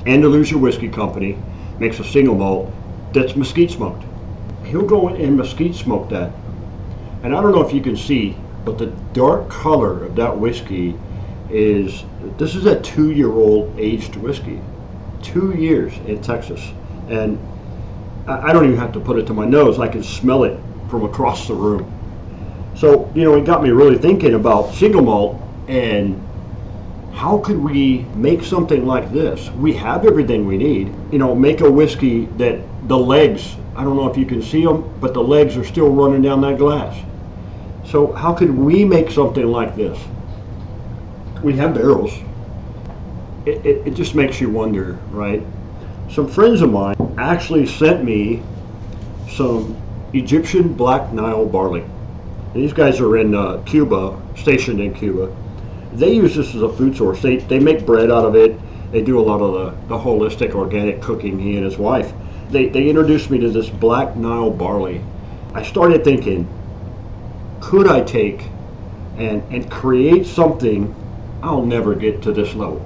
Andalusia Whiskey Company makes a single malt that's mesquite smoked. He'll go in and mesquite smoke that. And I don't know if you can see, but the dark color of that whiskey this is a 2-year-old aged whiskey. 2 years in Texas. And I don't even have to put it to my nose. I can smell it from across the room. So, it got me really thinking about single malt and how could we make something like this? We have everything we need. Make a whiskey that the legs, I don't know if you can see them, but the legs are still running down that glass. So how could we make something like this? We have barrels. It just makes you wonder, right? Some friends of mine actually sent me some Egyptian Black Nile Barley. And these guys are in Cuba, stationed in Cuba. They use this as a food source. They make bread out of it. They do a lot of the holistic organic cooking, he and his wife. They introduced me to this Black Nile Barley. I started thinking, could I take and create something? I'll never get to this level.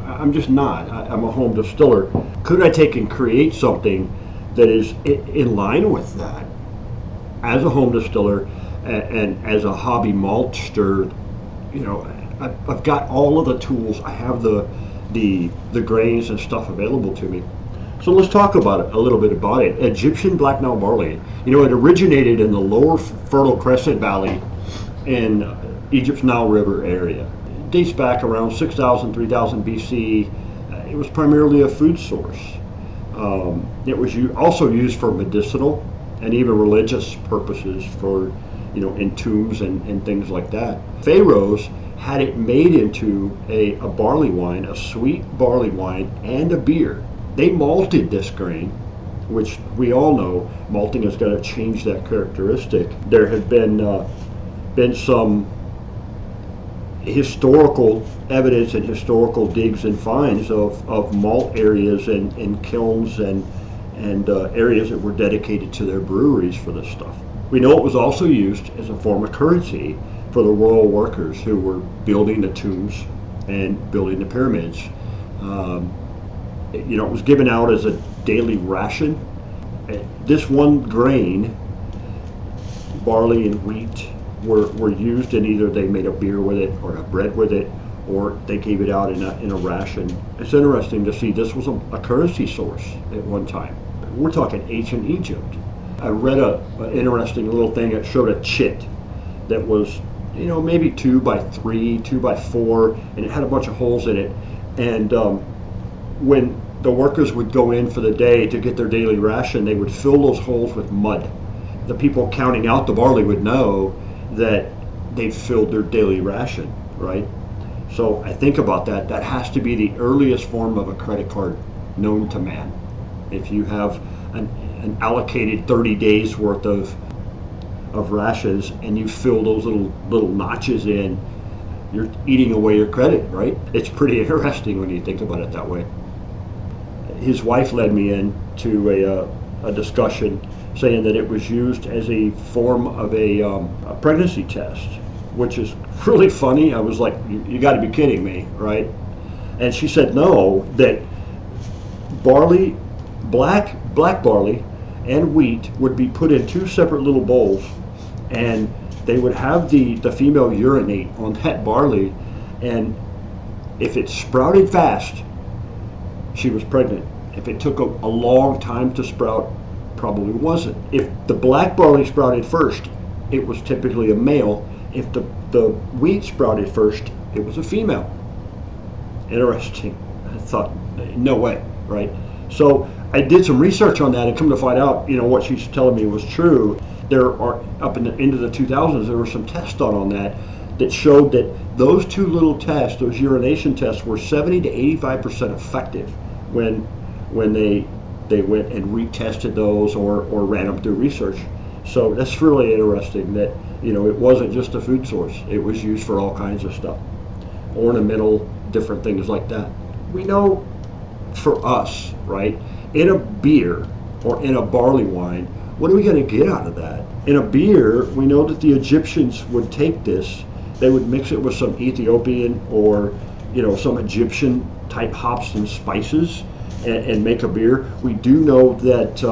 I'm just not. I'm a home distiller. Could I take and create something that is in line with that as a home distiller and as a hobby maltster? I've got all of the tools. I have the grains and stuff available to me. So let's talk about it a little bit about it. Egyptian Black Nile Barley. It originated in the lower Fertile Crescent Valley in Egypt's Nile River area. It dates back around 6,000, 3,000 BC. It was primarily a food source. It was also used for medicinal and even religious purposes for, in tombs and things like that. Pharaohs had it made into a barley wine, a sweet barley wine, and a beer. They malted this grain, which we all know malting is going to change that characteristic. There have been some historical evidence and historical digs and finds of malt areas and kilns and areas that were dedicated to their breweries for this stuff. We know it was also used as a form of currency for the royal workers who were building the tombs and building the pyramids. It was given out as a daily ration. This one grain, barley and wheat, were used in either they made a beer with it or a bread with it, or they gave it out in a ration. It's interesting to see this was a currency source at one time. We're talking ancient Egypt. I read an interesting little thing that showed a chit that was, maybe 2 by 3, 2 by 4, and it had a bunch of holes in it. And when the workers would go in for the day to get their daily ration, they would fill those holes with mud. The people counting out the barley would know that they've filled their daily ration, right? So I think about that. That has to be the earliest form of a credit card known to man. If you have an allocated 30 days worth of rations and you fill those little notches in, you're eating away your credit, right? It's pretty interesting when you think about it that way. His wife led me into a discussion saying that it was used as a form of a pregnancy test, which is really funny. I was like, you got to be kidding me, right? And she said no, that barley, black barley and wheat would be put in 2 separate little bowls, and they would have the female urinate on that barley, and if it sprouted fast, she was pregnant. If it took a long time to sprout, probably wasn't. If the black barley sprouted first, it was typically a male. If the wheat sprouted first, it was a female. Interesting. I thought, no way, right? So I did some research on that and come to find out, what she's telling me was true. There are, up into the 2000s, there were some tests done on that showed that those 2 little tests, those urination tests, were 70 to 85% effective when they went and retested those or ran them through research. So that's really interesting that, it wasn't just a food source. It was used for all kinds of stuff, ornamental, different things like that. We know for us, right, in a beer or in a barley wine, what are we going to get out of that? In a beer, we know that the Egyptians would take this, they would mix it with some Ethiopian or some Egyptian type hops and spices and make a beer. We do know that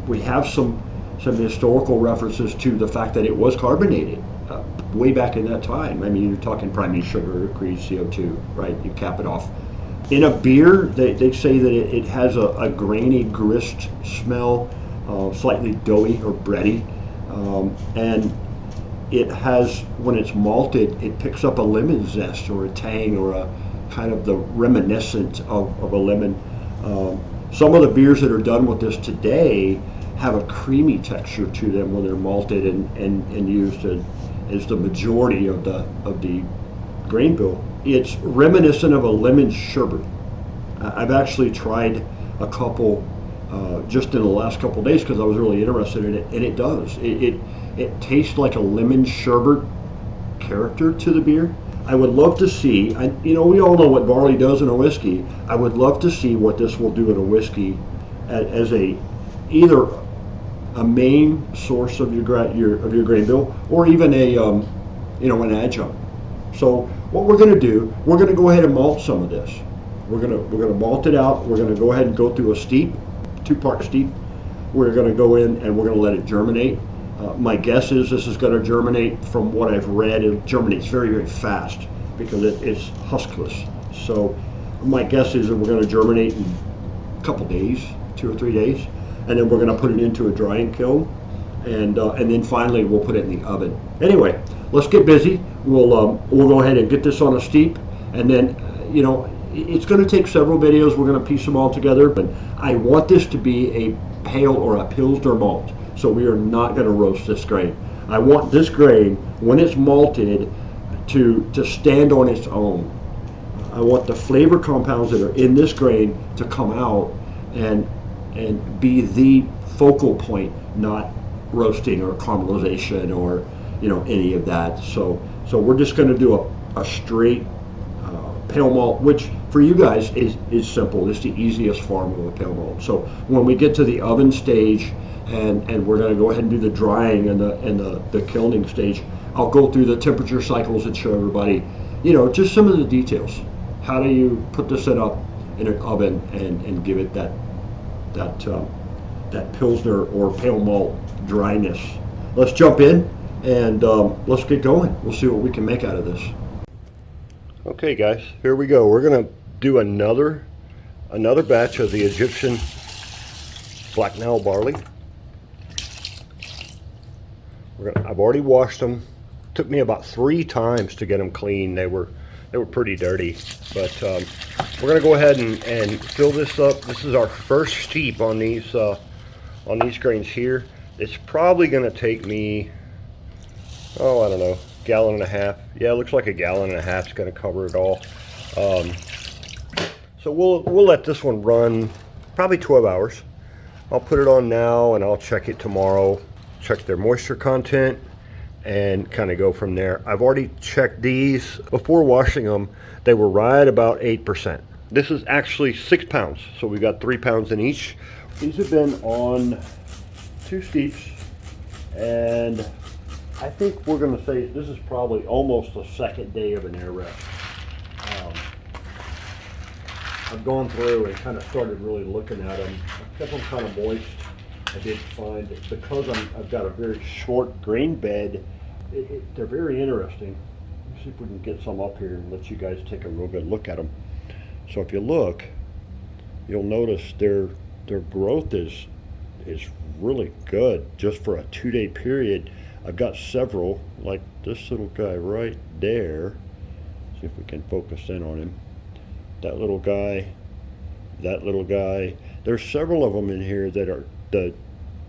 we have some historical references to the fact that it was carbonated way back in that time. I mean, you're talking primary sugar, increased CO2, right? You cap it off. In a beer, they say that it has a grainy grist smell, slightly doughy or bready, and it has, when it's malted, it picks up a lemon zest or a tang or a kind of the reminiscent of a lemon. Some of the beers that are done with this today have a creamy texture to them when they're malted and used as the majority of the grain bill. It's reminiscent of a lemon sherbet. I've actually tried a couple just in the last couple of days because I was really interested in it, and it does. It tastes like a lemon sherbet character to the beer. I would love to see, we all know what barley does in a whiskey. I would love to see what this will do in a whiskey as either a main source of your grain bill, or even an adjunct. So what we're going to do, we're going to go ahead and malt some of this. We're going to malt it out. We're going to go ahead and go through a steep, 2-part steep. We're going to go in and we're going to let it germinate. My guess is this is going to germinate. From what I've read, it germinates very, very fast because it's huskless. So my guess is that we're going to germinate in a couple days, 2 or 3 days, and then we're going to put it into a drying kiln, and then finally we'll put it in the oven. Anyway, let's get busy. We'll go ahead and get this on a steep, and then it's going to take several videos. We're going to piece them all together, but I want this to be a pale or a Pilsner malt. So we are not going to roast this grain. I want this grain, when it's malted, to stand on its own. I want the flavor compounds that are in this grain to come out and be the focal point, not roasting or caramelization or any of that. So we're just going to do a straight pale malt, which for you guys is simple. It's the easiest form of a pale malt. So when we get to the oven stage, and we're going to go ahead and do the drying and the kilning stage, I'll go through the temperature cycles and show everybody, just some of the details. How do you put this in an oven and give it that Pilsner or pale malt dryness? Let's jump in and let's get going. We'll see what we can make out of this. Okay, guys, here we go. We're going to do another batch of the Egyptian Black Nile Barley. I've already washed them. Took me about 3 times to get them clean. They were pretty dirty, but we're going to go ahead and fill this up. This is our first steep on these grains here. It's probably going to take me, I don't know, 1.5 gallons. Yeah, it looks like 1.5 gallons is going to cover it all. So we'll let this one run probably 12 hours. I'll put it on now and I'll check it tomorrow. Check their moisture content and kind of go from there. I've already checked these before washing them. They were right about 8%. This is actually 6 pounds, so we got 3 pounds in each. These have been on 2 steeps, and I think we're going to say this is probably almost the second day of an air rest. I've gone through and kind of started really looking at them. I kept them kind of moist. I did find that because I've got a very short grain bed, they're very interesting. Let's see if we can get some up here and let you guys take a real good look at them. So if you look, you'll notice their growth is really good just for a 2-day period. I've got several, like this little guy right there. See if we can focus in on him. That little guy, that little guy. There's several of them in here that are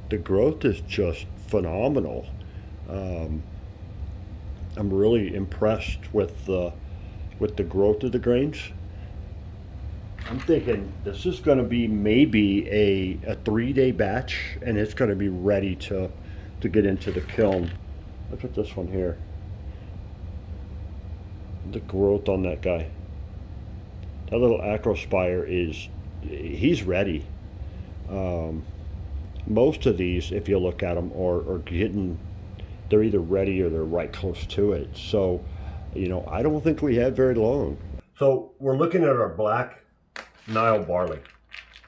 the growth is just phenomenal. I'm really impressed with the growth of the grains. I'm thinking this is going to be maybe a 3-day batch, and it's going to be ready to get into the kiln. Look at this one here. The growth on that guy. That little acrospire he's ready. Most of these, if you look at them, are getting, they're either ready or they're right close to it. So, I don't think we have very long. So we're looking at our Black Nile Barley.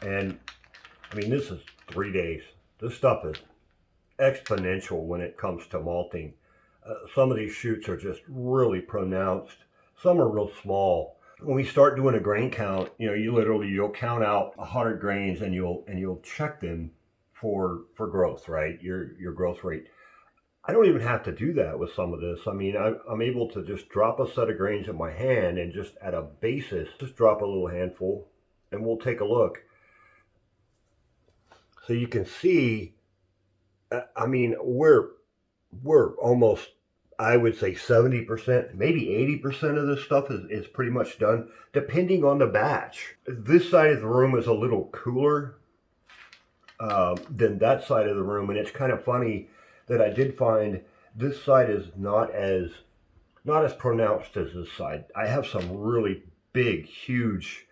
And I mean, this is 3 days. This stuff is exponential when it comes to malting. Some of these shoots are just really pronounced. Some are real small. When we start doing a grain count, you know, you'll count out 100 grains and you'll check them for growth, right? Your growth rate. I don't even have to do that with some of this. I mean, I'm able to just drop a set of grains in my hand and just at a basis, just drop a little handful and we'll take a look. So you can see, I mean, we're almost, I would say 70%, maybe 80% of this stuff is pretty much done, depending on the batch. This side of the room is a little cooler than that side of the room, and it's kind of funny that I did find this side is not as pronounced as this side. I have some really big, huge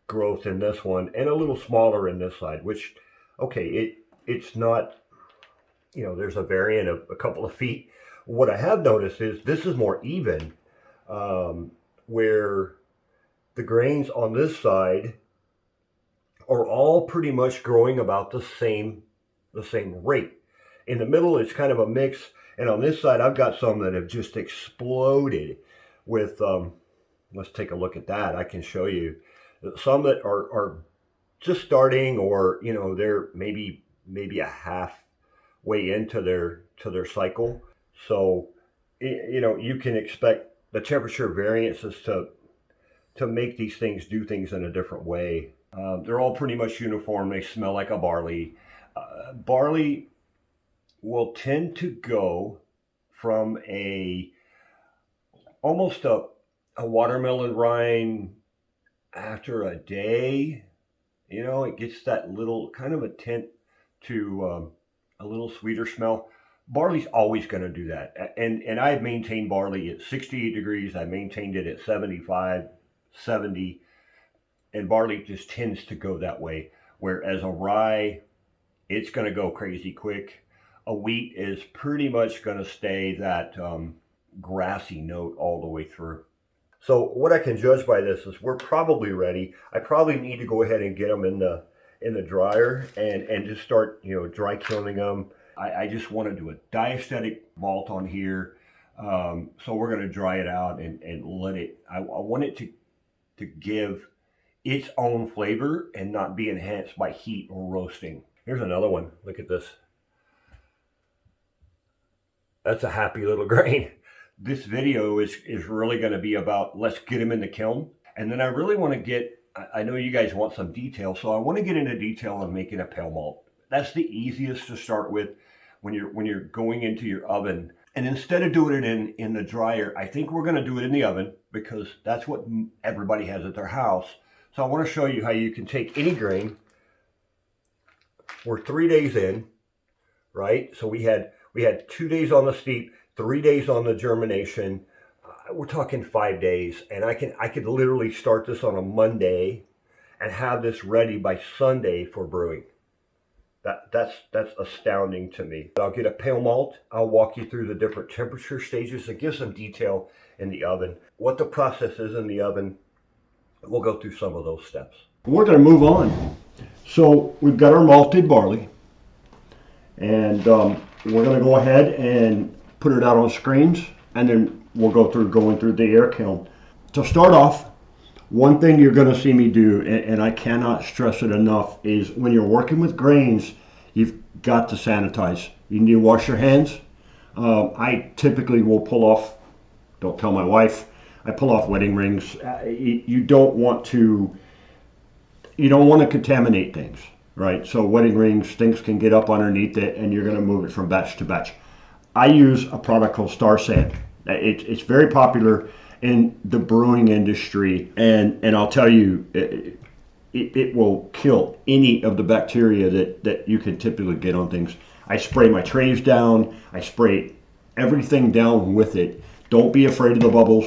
growth in this one, and a little smaller in this side, which, okay, it's not, you know, there's a variant of a couple of feet. What I have noticed is this is more even, where the grains on this side are all pretty much growing about the same rate. In the middle, it's kind of a mix, and on this side, I've got some that have just exploded with, let's take a look at that. I can show you some that are just starting, or, you know, they're maybe a halfway into their cycle. So, you know, you can expect the temperature variances to make these things do things in a different way. They're all pretty much uniform. They smell like a barley. Barley will tend to go from almost a watermelon rind after a day. You know, it gets that little kind of a tint to a little sweeter smell. Barley's always going to do that. And I've maintained barley at 68 degrees. I maintained it at 75, 70. And barley just tends to go that way. Whereas a rye, it's going to go crazy quick. A wheat is pretty much going to stay that grassy note all the way through. So what I can judge by this is we're probably ready. I probably need to go ahead and get them in the dryer and just start, you know, dry kilning them. I just want to do a diastatic vault on here. So we're going to dry it out and let it, I want it to give its own flavor and not be enhanced by heat or roasting. Here's another one. Look at this. That's a happy little grain. This video is really going to be about, let's get them in the kiln. And then I really want to get, I know you guys want some detail, so I want to get into detail on making a pale malt. That's the easiest to start with when you're going into your oven. And instead of doing it in the dryer, I think we're going to do it in the oven because that's what everybody has at their house. So I want to show you how you can take any grain. We're 3 days in, right? So we had 2 days on the steep, 3 days on the germination. We're talking 5 days, and I could literally start this on a Monday and have this ready by Sunday for brewing. That's astounding to me. I'll get a pale malt. I'll walk you through the different temperature stages and give some detail in the oven. What the process is in the oven, we'll go through some of those steps. We're going to move on. So we've got our malted barley, and we're going to go ahead and put it out on screens, and then we'll go through going through the air kiln. To start off, one thing you're going to see me do, and I cannot stress it enough, is when you're working with grains, you've got to sanitize. You need to wash your hands. I typically will pull off, don't tell my wife, I pull off wedding rings. You don't want to contaminate things, right? So wedding rings, things can get up underneath it, and you're going to move it from batch to batch. I use a product called Star Sand. It's very popular in the brewing industry, and I'll tell you, it will kill any of the bacteria that you can typically get on things. I spray my trays down. I spray everything down with it. Don't be afraid of the bubbles.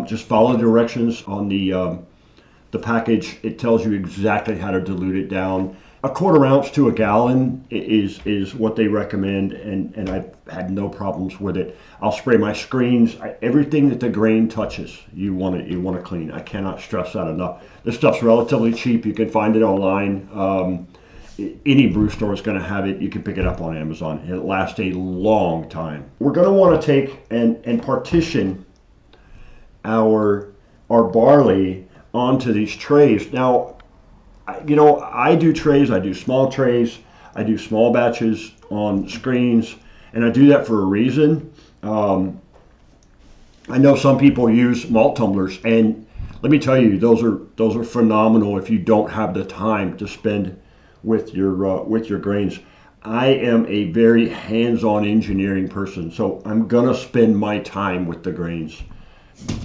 Just follow the directions on the package. It tells you exactly how to dilute it down. A quarter ounce to a gallon is what they recommend, and I've had no problems with it. I'll spray my screens. Everything that the grain touches, you want to clean. I cannot stress that enough. This stuff's relatively cheap. You can find it online. Any brew store is going to have it. You can pick it up on Amazon. It lasts a long time. We're going to want to take and partition our barley onto these trays. Now, I do trays. I do small trays. I do small batches on screens, and I do that for a reason. I know some people use malt tumblers, and let me tell you, those are phenomenal if you don't have the time to spend with your grains. I am a very hands-on engineering person, so I'm gonna spend my time with the grains.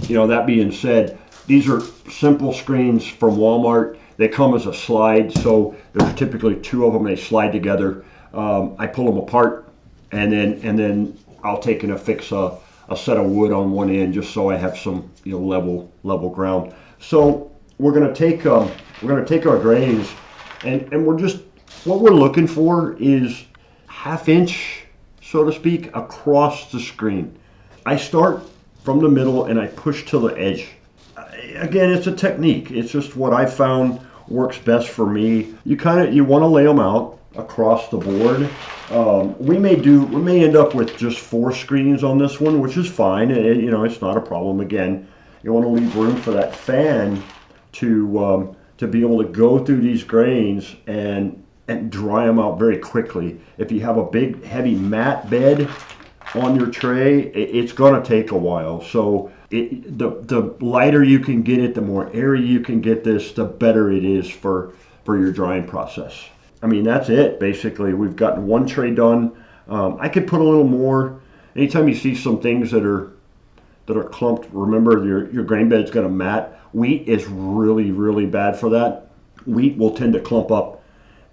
That being said, these are simple screens from Walmart. They come as a slide, so there's typically two of them. They slide together. I pull them apart, and then I'll take and affix a set of wood on one end, just so I have some level ground. So we're gonna take our grains, and what we're looking for is ½ inch, so to speak, across the screen. I start from the middle and I push to the edge. Again, it's a technique. It's just what I found works best for me. You want to lay them out across the board. We may end up with just 4 screens on this one, which is fine. It's not a problem. Again, you want to leave room for that fan to be able to go through these grains and dry them out very quickly. If you have a big heavy mat bed on your tray, it's going to take a while. So the lighter you can get it, the more airy you can get this, the better it is for your drying process. I mean, that's it basically. We've gotten one tray done. I could put a little more. Anytime you see some things that are clumped, remember your grain bed's going to mat. Wheat is really, really bad for that. Wheat will tend to clump up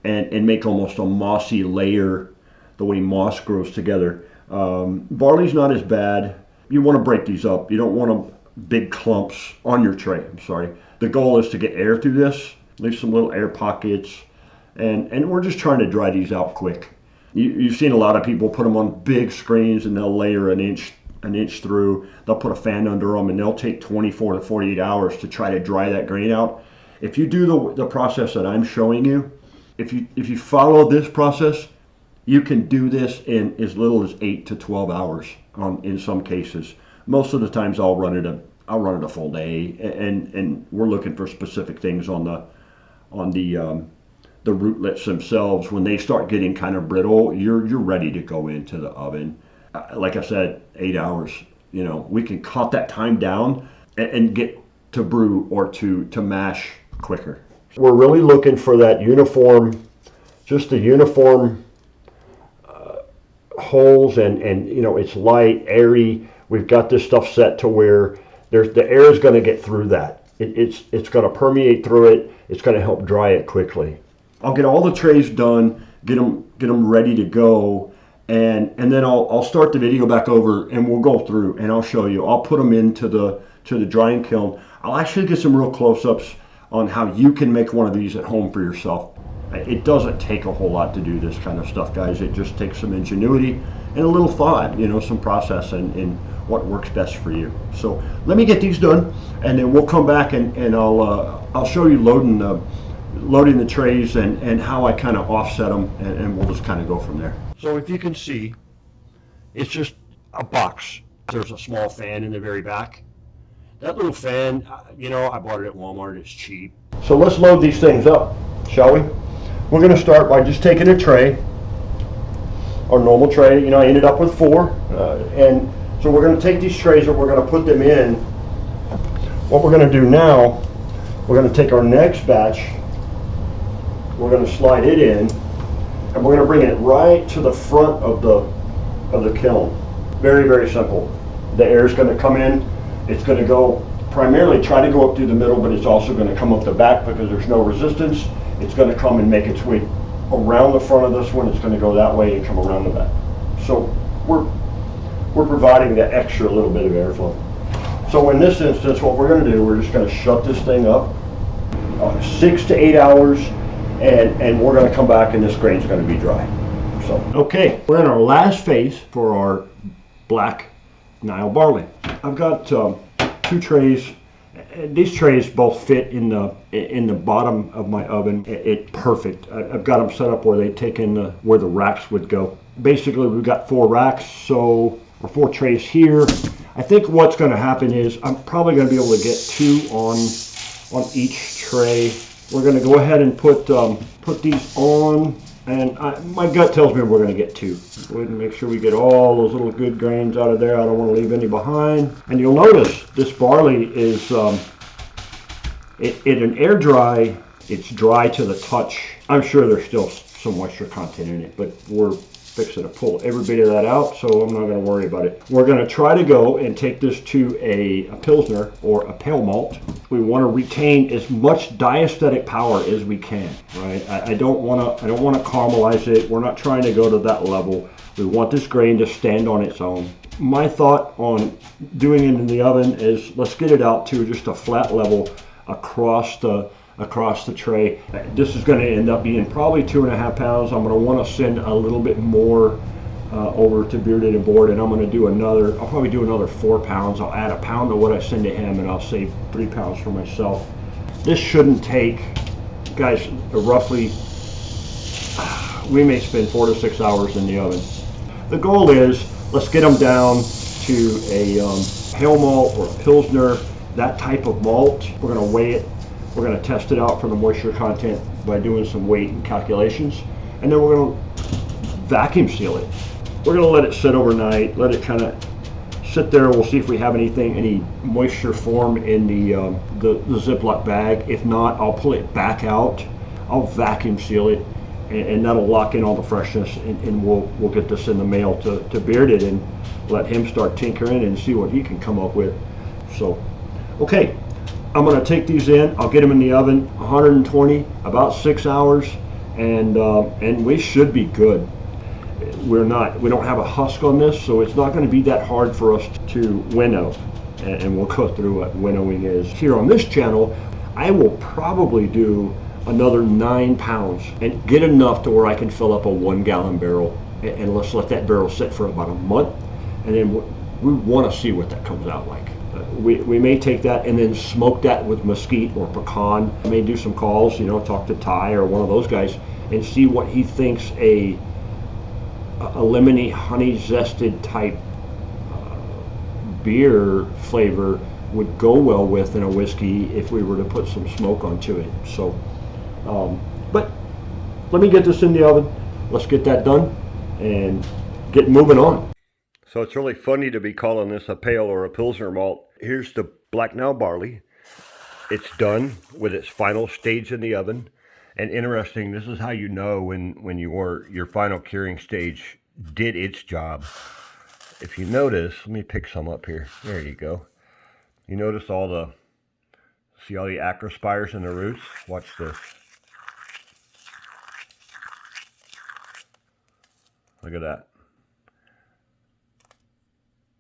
and make almost a mossy layer, the way moss grows together. Barley's not as bad. You want to break these up. You don't want big clumps on your tray. I'm sorry. The goal is to get air through this, leave some little air pockets, and we're just trying to dry these out quick. You've seen a lot of people put them on big screens and they'll layer an inch through. They'll put a fan under them and they'll take 24 to 48 hours to try to dry that grain out. If you do the process that I'm showing you, if you follow this process, you can do this in as little as 8 to 12 hours in some cases. Most of the times I'll run it a full day, and we're looking for specific things on the rootlets themselves. When they start getting kind of brittle, you're ready to go into the oven. Like I said, 8 hours. We can cut that time down and get to brew or to mash quicker. We're really looking for that uniform, just the uniform holes, and it's light, airy. We've got this stuff set to where the air is going to get through that. It's going to permeate through it. It's going to help dry it quickly. I'll get all the trays done, get them ready to go, and then I'll start the video back over and we'll go through and I'll show you. I'll put them into the drying kiln. I'll actually get some real close-ups on how you can make one of these at home for yourself. It doesn't take a whole lot to do this kind of stuff, guys. It just takes some ingenuity and a little thought, some process and what works best for you. So let me get these done, and then we'll come back and I'll show you loading the trays and how I kind of offset them, and we'll just kind of go from there. So if you can see, it's just a box. There's a small fan in the very back. That little fan, I bought it at Walmart. It's cheap. So let's load these things up, shall we? We're going to start by just taking a tray, our normal tray. I ended up with 4, and so we're going to take these trays and we're going to put them in. What we're going to do now, we're going to take our next batch, we're going to slide it in, and we're going to bring it right to the front of the kiln. Very, very simple. The air is going to come in. It's going to go primarily try to go up through the middle, but it's also going to come up the back because there's no resistance. It's going to come and make its way around the front of this one. It's going to go that way and come around the back. So we're providing the extra little bit of airflow. So in this instance, what we're going to do, we're just going to shut this thing up 6 to 8 hours, and we're going to come back and this grain's going to be dry. So, okay, we're in our last phase for our Black Nile Barley. I've got 2 trays. These trays both fit in the bottom of my oven. It's perfect. I've got them set up where they take in where the racks would go. Basically, we've got 4 racks, or 4 trays here. I think what's going to happen is I'm probably going to be able to get 2 on each tray. We're going to go ahead and put these on, and my gut tells me we're going to get 2. Go ahead and make sure we get all those little good grains out of there. I don't want to leave any behind. And you'll notice this barley is in an air dry. It's dry to the touch. I'm sure there's still some moisture content in it, but we're fixing to pull every bit of that out, so I'm not going to worry about it. We're going to try to go and take this to a Pilsner or a pale malt. We want to retain as much diastatic power as we can, right? I don't want to caramelize it. We're not trying to go to that level. We want this grain to stand on its own. My thought on doing it in the oven is let's get it out to just a flat level across the tray. This is going to end up being probably 2.5 pounds. I'm going to want to send a little bit more over to Bearded and Board, and I'm going to do I'll probably do another 4 pounds. I'll add 1 pound to what I send to him, and I'll save 3 pounds for myself. This shouldn't take, guys, roughly, we may spend 4 to 6 hours in the oven. The goal is, let's get them down to a pale malt or a Pilsner, that type of malt. We're going to weigh it. We're going to test it out for the moisture content by doing some weight and calculations, and then we're going to vacuum seal it. We're going to let it sit overnight, let it kind of sit there. We'll see if we have any moisture form in the Ziploc bag. If not, I'll pull it back out. I'll vacuum seal it, and that'll lock in all the freshness, and we'll get this in the mail to Bearded and let him start tinkering and see what he can come up with. So, okay. I'm going to take these in. I'll get them in the oven, 120, about 6 hours, and we should be good. We don't have a husk on this, so it's not going to be that hard for us to winnow, and we'll go through what winnowing is. Here on this channel, I will probably do another 9 pounds and get enough to where I can fill up a 1-gallon barrel, and let's let that barrel sit for about a month, and then we want to see what that comes out like. We may take that and then smoke that with mesquite or pecan. I may do some calls, talk to Ty or one of those guys and see what he thinks a lemony, honey zested type beer flavor would go well with in a whiskey if we were to put some smoke onto it. So, but let me get this in the oven. Let's get that done and get moving on. So it's really funny to be calling this a pale or a Pilsner malt. Here's the Black Nile Barley. It's done with its final stage in the oven. And interesting, this is how you know when your final curing stage did its job. If you notice, let me pick some up here. There you go. You notice see all the acrospires in the roots? Watch this. Look at that.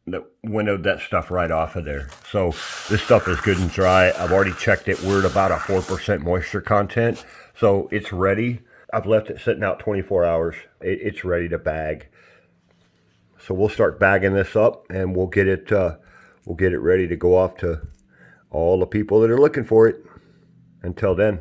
That winnowed that stuff right off of there. So this stuff is good and dry. I've already checked it. We're at about a 4% moisture content. So it's ready. I've left it sitting out 24 hours. It's ready to bag. So we'll start bagging this up, and we'll get it ready to go off to all the people that are looking for it. Until then,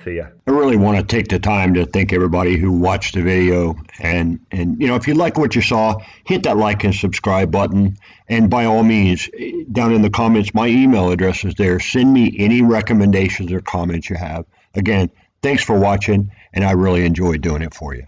see ya. I really want to take the time to thank everybody who watched the video, and if you like what you saw, hit that like and subscribe button, and by all means, down in the comments, my email address is there. Send me any recommendations or comments you have. Again, thanks for watching, and I really enjoyed doing it for you.